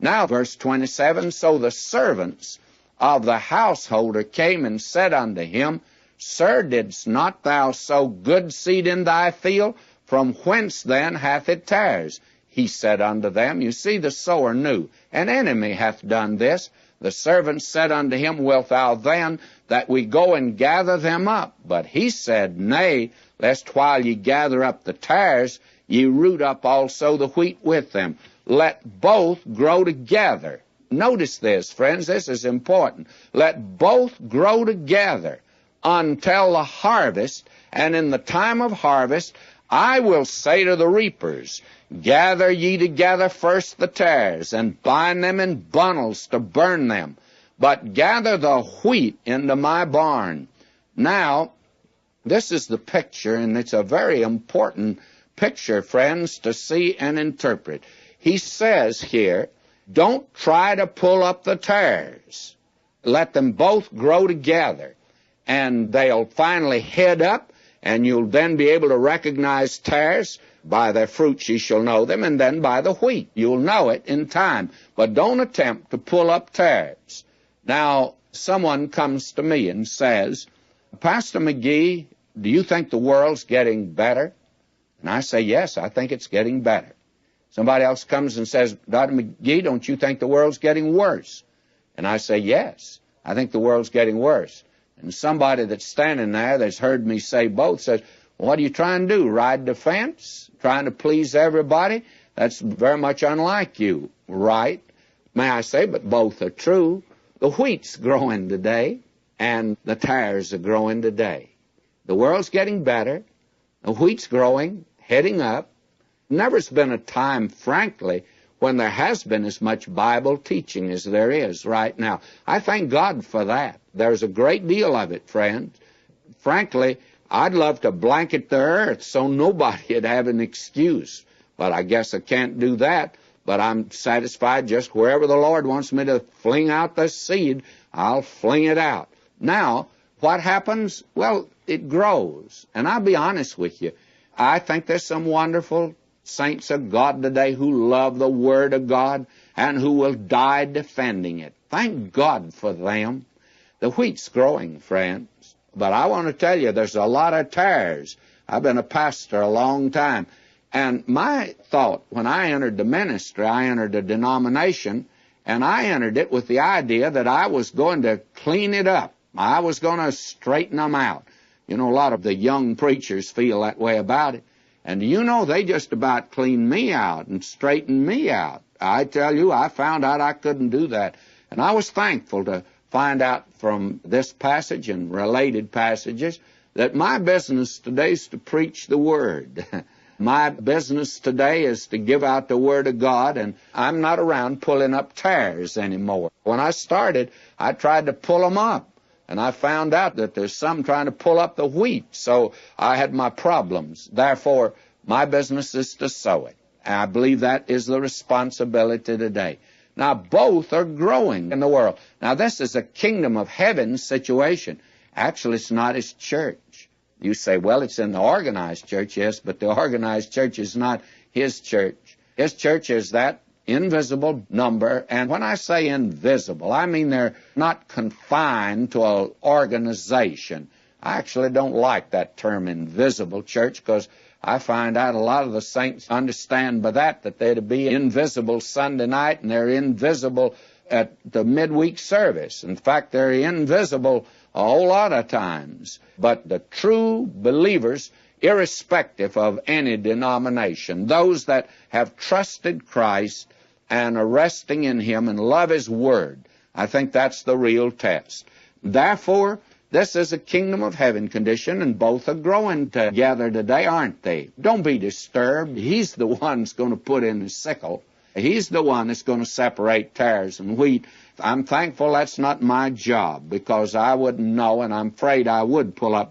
Now, verse 27, so the servants of the householder came and said unto him, Sir, didst not thou sow good seed in thy field? From whence then hath it tares? He said unto them, You see, the sower knew, an enemy hath done this. The servants said unto him, Wilt thou then that we go and gather them up? But he said, Nay, lest while ye gather up the tares, ye root up also the wheat with them. Let both grow together. Notice this, friends, this is important. Let both grow together until the harvest, and in the time of harvest I will say to the reapers, Gather ye together first the tares, and bind them in bundles to burn them, but gather the wheat into my barn. Now, this is the picture, and it's a very important picture, friends, to see and interpret. He says here, don't try to pull up the tares. Let them both grow together, and they'll finally head up, and you'll then be able to recognize tares. By their fruits ye shall know them, and then by the wheat. You'll know it in time. But don't attempt to pull up tares. Now, someone comes to me and says, Pastor McGee, do you think the world's getting better? And I say, yes, I think it's getting better. Somebody else comes and says, Dr. McGee, don't you think the world's getting worse? And I say, yes, I think the world's getting worse. And somebody that's standing there that's heard me say both says, what are you trying to do, ride the fence, trying to please everybody? That's very much unlike you, right? May I say, but both are true. The wheat's growing today, and the tares are growing today. The world's getting better. The wheat's growing, heading up. Never's been a time, frankly, when there has been as much Bible teaching as there is right now. I thank God for that. There's a great deal of it, friends. Frankly, I'd love to blanket the earth so nobody would have an excuse. But I guess I can't do that. But I'm satisfied just wherever the Lord wants me to fling out the seed, I'll fling it out. Now, what happens? Well, it grows. And I'll be honest with you. I think there's some wonderful saints of God today who love the Word of God and who will die defending it. Thank God for them. The wheat's growing, friends. But I want to tell you, there's a lot of tares. I've been a pastor a long time. And my thought, when I entered the ministry, I entered a denomination, and I entered it with the idea that I was going to clean it up. I was going to straighten them out. You know, a lot of the young preachers feel that way about it. And you know, they just about cleaned me out and straightened me out. I tell you, I found out I couldn't do that. And I was thankful to find out from this passage and related passages that my business today is to preach the Word. My business today is to give out the Word of God, and I'm not around pulling up tares anymore. When I started, I tried to pull them up, and I found out that there's some trying to pull up the wheat, so I had my problems. Therefore, my business is to sow it. And I believe that is the responsibility today. Now, both are growing in the world. Now, this is a kingdom of heaven situation. Actually, it's not His church. You say, well, it's in the organized church, yes, but the organized church is not His church. His church is that invisible number, and when I say invisible, I mean they're not confined to an organization. I actually don't like that term, invisible church, because I find out a lot of the saints understand by that they're to be invisible Sunday night, and they're invisible at the midweek service. In fact, they're invisible a whole lot of times. But the true believers, irrespective of any denomination, those that have trusted Christ and are resting in Him and love His Word, I think that's the real test. Therefore, this is a kingdom of heaven condition, and both are growing together today, aren't they? Don't be disturbed. He's the one that's going to put in the sickle. He's the one that's going to separate tares and wheat. I'm thankful that's not my job, because I wouldn't know, and I'm afraid I would pull up